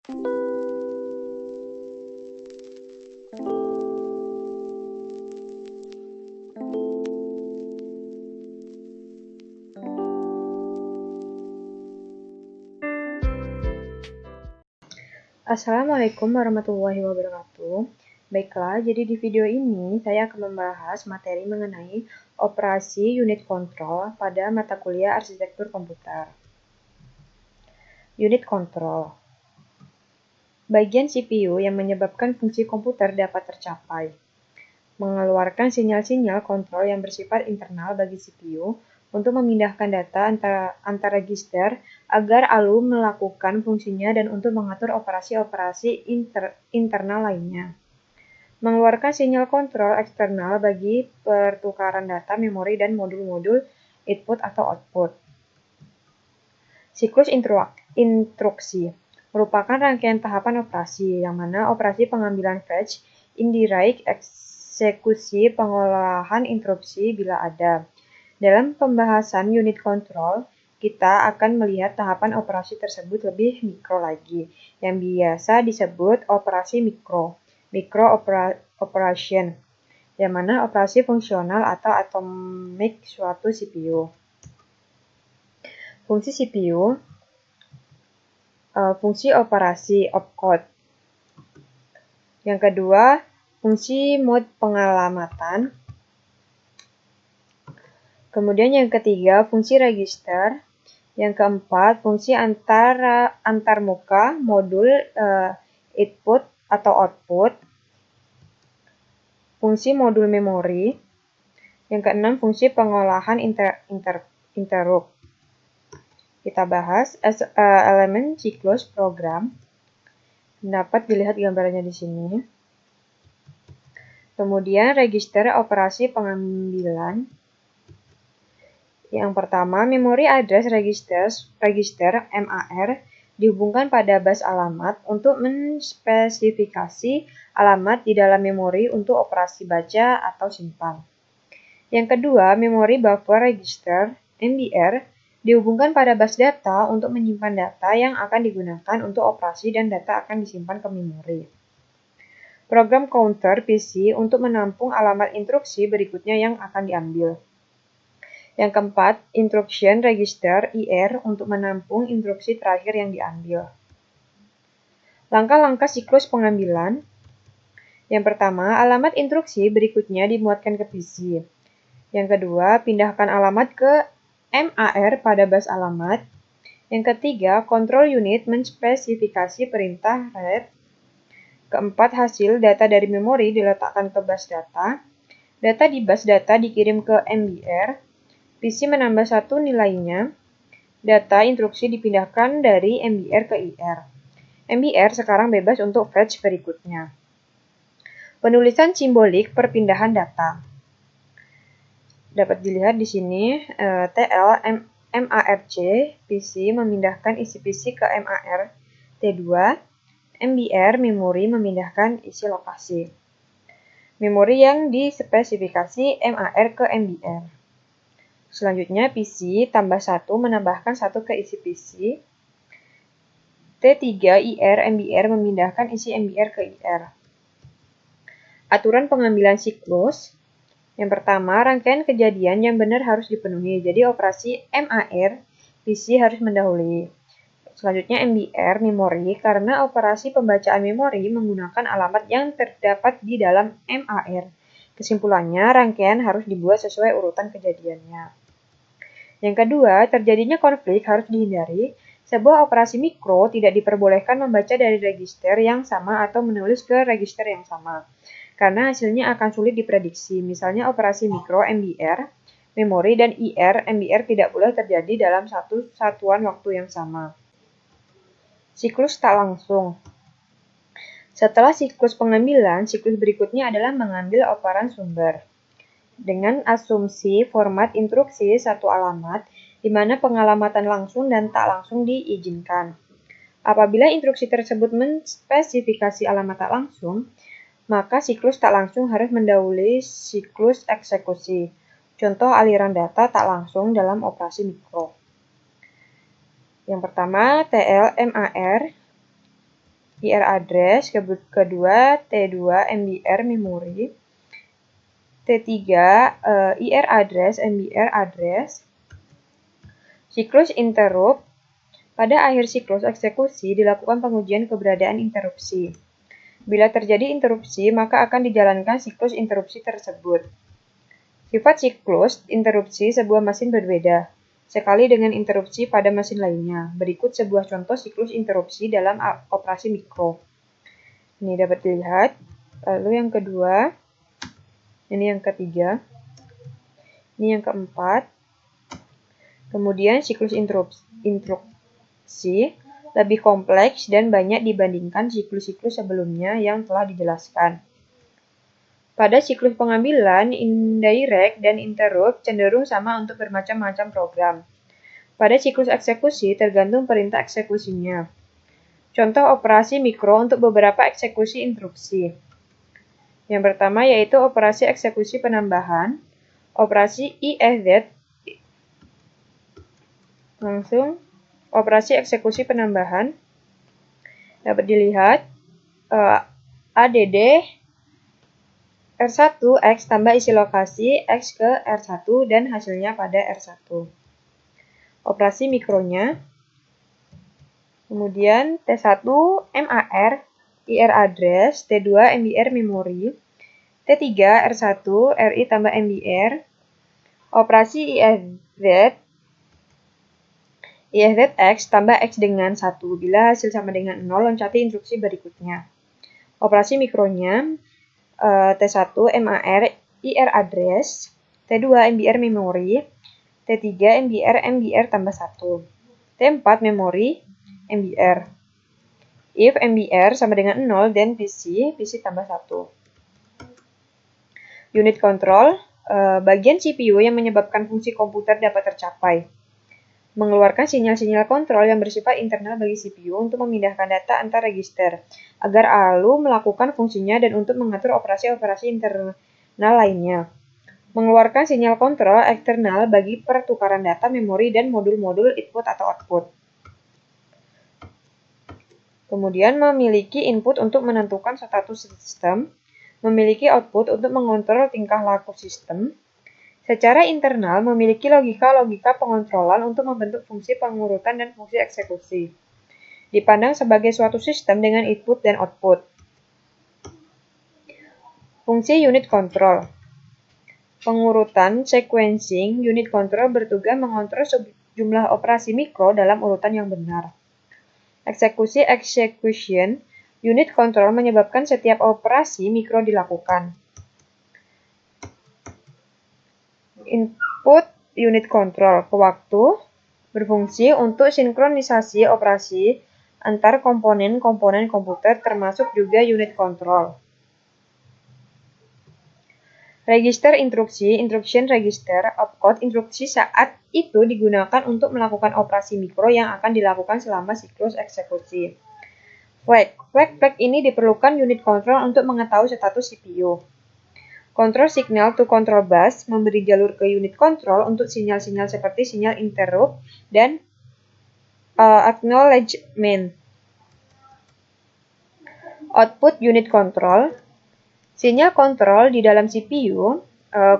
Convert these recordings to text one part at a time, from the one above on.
Assalamualaikum warahmatullahi wabarakatuh. Baiklah, jadi di video ini saya akan membahas materi mengenai operasi unit kontrol pada mata kuliah arsitektur komputer. Unit kontrol. Bagian CPU yang menyebabkan fungsi komputer dapat tercapai. Mengeluarkan sinyal-sinyal kontrol yang bersifat internal bagi CPU untuk memindahkan data antar register agar ALU melakukan fungsinya dan untuk mengatur operasi-operasi internal lainnya. Mengeluarkan sinyal kontrol eksternal bagi pertukaran data memori dan modul-modul input atau output. Siklus instruksi merupakan rangkaian tahapan operasi, yang mana operasi pengambilan fetch, indirect, eksekusi, pengolahan, interupsi bila ada. Dalam pembahasan unit control, kita akan melihat tahapan operasi tersebut lebih mikro lagi, yang biasa disebut operasi micro operation, yang mana operasi fungsional atau atomik suatu CPU. Fungsi CPU, fungsi operasi opcode. Yang kedua, fungsi mode pengalamatan. Kemudian yang ketiga, fungsi register. Yang keempat, fungsi antarmuka modul input atau output. Fungsi modul memori. Yang keenam, fungsi pengolahan interrupt. Kita bahas elemen siklus program. Dapat dilihat gambarnya di sini. Kemudian register operasi pengambilan. Yang pertama, memory address register MAR dihubungkan pada bus alamat untuk menspesifikasi alamat di dalam memori untuk operasi baca atau simpan. Yang kedua, memory buffer register MBR dihubungkan pada bus data untuk menyimpan data yang akan digunakan untuk operasi dan data akan disimpan ke memori. Program counter PC untuk menampung alamat instruksi berikutnya yang akan diambil. Yang keempat, instruction register IR untuk menampung instruksi terakhir yang diambil. Langkah-langkah siklus pengambilan. Yang pertama, alamat instruksi berikutnya dimuatkan ke PC. Yang kedua, pindahkan alamat ke MAR pada bus alamat. Yang ketiga, control unit menspesifikasi perintah read. Keempat, hasil data dari memori diletakkan ke bus data. Data di bus data dikirim ke MBR. PC menambah satu nilainya. Data instruksi dipindahkan dari MBR ke IR. MBR sekarang bebas untuk fetch berikutnya. Penulisan simbolik perpindahan data. Dapat dilihat di sini, TL MARC PC memindahkan isi PC ke MAR. T2 MBR memori memindahkan isi lokasi. Memori yang dispesifikasi MAR ke MBR. Selanjutnya, PC tambah 1 menambahkan 1 ke isi PC. T3 IR MBR memindahkan isi MBR ke IR. Aturan pengambilan siklus. Yang pertama, rangkaian kejadian yang benar harus dipenuhi. Jadi operasi MAR PC harus mendahului. Selanjutnya MBR memori, karena operasi pembacaan memori menggunakan alamat yang terdapat di dalam MAR. Kesimpulannya, rangkaian harus dibuat sesuai urutan kejadiannya. Yang kedua, terjadinya konflik harus dihindari. Sebuah operasi mikro tidak diperbolehkan membaca dari register yang sama atau menulis ke register yang sama, karena hasilnya akan sulit diprediksi. Misalnya operasi mikro MBR, memori, dan IR MBR tidak boleh terjadi dalam satu satuan waktu yang sama. Siklus tak langsung. Setelah siklus pengambilan, siklus berikutnya adalah mengambil operan sumber. Dengan asumsi format instruksi satu alamat, di mana pengalamatan langsung dan tak langsung diizinkan. Apabila instruksi tersebut menspesifikasi alamat tak langsung, maka siklus tak langsung harus mendahului siklus eksekusi. Contoh aliran data tak langsung dalam operasi mikro. Yang pertama, TL MAR IR address, kedua T2 MBR memori, T3 IR address, MBR address. Siklus interrupt. Pada akhir siklus eksekusi dilakukan pengujian keberadaan interupsi. Bila terjadi interupsi, maka akan dijalankan siklus interupsi tersebut. Sifat siklus interupsi sebuah mesin berbeda sekali dengan interupsi pada mesin lainnya. Berikut sebuah contoh siklus interupsi dalam operasi mikro. Ini dapat dilihat. Lalu yang kedua, ini yang ketiga, ini yang keempat. Kemudian siklus interupsi lebih kompleks dan banyak dibandingkan siklus-siklus sebelumnya yang telah dijelaskan. Pada siklus pengambilan, indirect dan interrupt cenderung sama untuk bermacam-macam program. Pada siklus eksekusi tergantung perintah eksekusinya. Contoh operasi mikro untuk beberapa eksekusi interupsi. Yang pertama yaitu operasi eksekusi penambahan, operasi IEZ. Langsung operasi eksekusi penambahan dapat dilihat ADD R1 X tambah isi lokasi X ke R1 dan hasilnya pada R1. Operasi mikronya, kemudian T1 MAR IR address, T2 MBR memori, T3 R1 RI tambah MBR, operasi IFZX tambah X dengan 1. Bila hasil sama dengan 0, loncati instruksi berikutnya. Operasi mikronya, T1 MAR IR address, T2 MBR memori, T3 MBR tambah 1. T4 memori MBR. If MBR sama dengan 0, then PC tambah 1. Unit control, bagian CPU yang menyebabkan fungsi komputer dapat tercapai. Mengeluarkan sinyal-sinyal kontrol yang bersifat internal bagi CPU untuk memindahkan data antar register, agar ALU melakukan fungsinya dan untuk mengatur operasi-operasi internal lainnya. Mengeluarkan sinyal kontrol eksternal bagi pertukaran data memori dan modul-modul input atau output. Kemudian memiliki input untuk menentukan status sistem, memiliki output untuk mengontrol tingkah laku sistem. Secara internal memiliki logika-logika pengontrolan untuk membentuk fungsi pengurutan dan fungsi eksekusi. Dipandang sebagai suatu sistem dengan input dan output. Fungsi unit control. Pengurutan sequencing unit control bertugas mengontrol jumlah operasi mikro dalam urutan yang benar. Eksekusi execution unit control menyebabkan setiap operasi mikro dilakukan. Input unit control ke waktu berfungsi untuk sinkronisasi operasi antar komponen-komponen komputer termasuk juga unit control. Register instruksi, instruction register, opcode instruksi saat itu digunakan untuk melakukan operasi mikro yang akan dilakukan selama siklus eksekusi. Flag ini diperlukan unit control untuk mengetahui status CPU. Control signal to control bus memberi jalur ke unit control untuk sinyal-sinyal seperti sinyal interrupt dan acknowledgement. Output unit control. Sinyal kontrol di dalam CPU,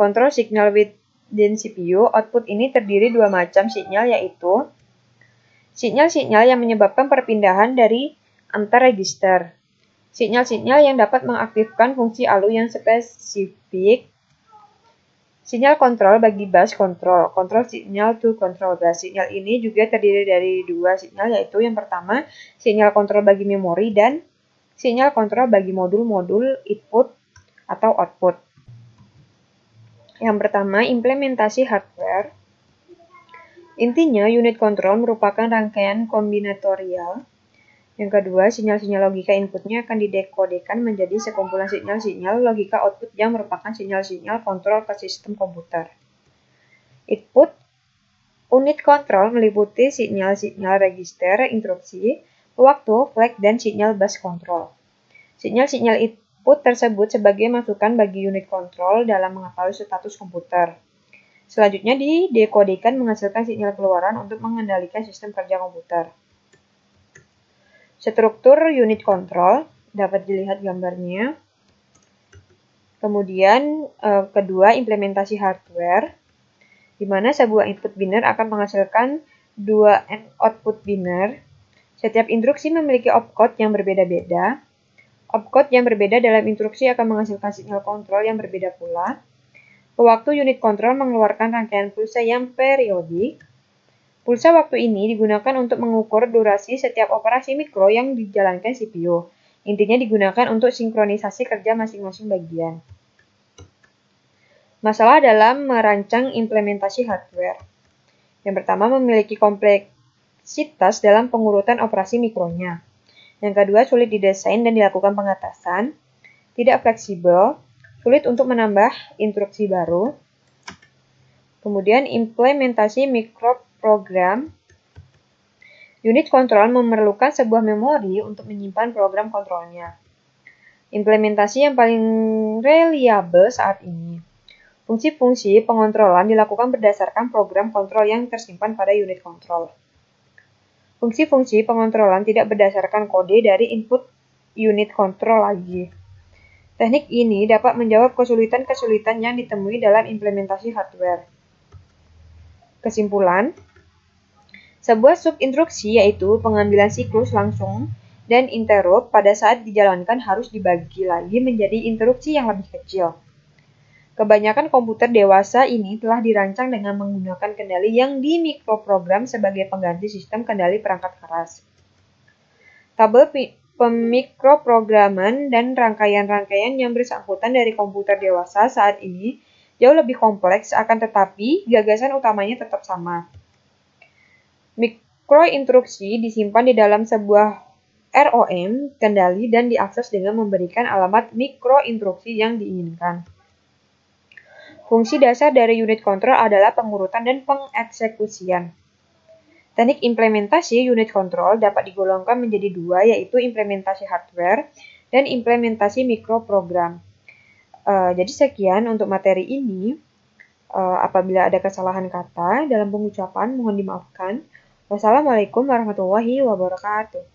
control signal within CPU. Output ini terdiri dua macam sinyal, yaitu sinyal-sinyal yang menyebabkan perpindahan dari antar register. Sinyal-sinyal yang dapat mengaktifkan fungsi ALU yang spesifik. Sinyal kontrol bagi bus control, control signal to control bus. Sinyal ini juga terdiri dari dua sinyal, yaitu yang pertama sinyal kontrol bagi memori dan sinyal kontrol bagi modul-modul input atau output. Yang pertama, implementasi hardware. Intinya, unit control merupakan rangkaian kombinatorial. Yang kedua, sinyal-sinyal logika inputnya akan didekodekan menjadi sekumpulan sinyal-sinyal logika output yang merupakan sinyal-sinyal kontrol ke sistem komputer. Input unit control meliputi sinyal-sinyal register, interupsi, waktu, flag, dan sinyal bus control. Sinyal-sinyal input tersebut sebagai masukan bagi unit control dalam mengetahui status komputer. Selanjutnya didekodekan menghasilkan sinyal keluaran untuk mengendalikan sistem kerja komputer. struktur unit control, dapat dilihat gambarnya. Kemudian kedua, implementasi hardware, di mana sebuah input binary akan menghasilkan dua output binary. Setiap instruksi memiliki opcode yang berbeda-beda. Opcode yang berbeda dalam instruksi akan menghasilkan sinyal kontrol yang berbeda pula. Waktu unit control mengeluarkan rangkaian pulsa yang periodik. Pulsa waktu ini digunakan untuk mengukur durasi setiap operasi mikro yang dijalankan CPU. Intinya digunakan untuk sinkronisasi kerja masing-masing bagian. Masalah dalam merancang implementasi hardware. Yang pertama, memiliki kompleksitas dalam pengurutan operasi mikronya. Yang kedua, sulit didesain dan dilakukan pengatasan. Tidak fleksibel, sulit untuk menambah instruksi baru. Kemudian, implementasi mikroprogram. Unit kontrol memerlukan sebuah memori untuk menyimpan program kontrolnya. Implementasi yang paling reliable saat ini. Fungsi-fungsi pengontrolan dilakukan berdasarkan program kontrol yang tersimpan pada unit kontrol. Fungsi-fungsi pengontrolan tidak berdasarkan kode dari input unit kontrol lagi. Teknik ini dapat menjawab kesulitan-kesulitan yang ditemui dalam implementasi hardware. Kesimpulan, sebuah subinstruksi yaitu pengambilan siklus langsung dan interrupt pada saat dijalankan harus dibagi lagi menjadi instruksi yang lebih kecil. Kebanyakan komputer dewasa ini telah dirancang dengan menggunakan kendali yang dimikroprogram sebagai pengganti sistem kendali perangkat keras. Tabel pemikroprograman dan rangkaian-rangkaian yang bersangkutan dari komputer dewasa saat ini jauh lebih kompleks, akan tetapi gagasan utamanya tetap sama. Mikroinstruksi disimpan di dalam sebuah ROM kendali dan diakses dengan memberikan alamat mikroinstruksi yang diinginkan. Fungsi dasar dari unit control adalah pengurutan dan pengeksekusian. Teknik implementasi unit control dapat digolongkan menjadi dua, yaitu implementasi hardware dan implementasi mikroprogram. Jadi sekian untuk materi ini. Apabila ada kesalahan kata dalam pengucapan, mohon dimaafkan. Wassalamualaikum warahmatullahi wabarakatuh.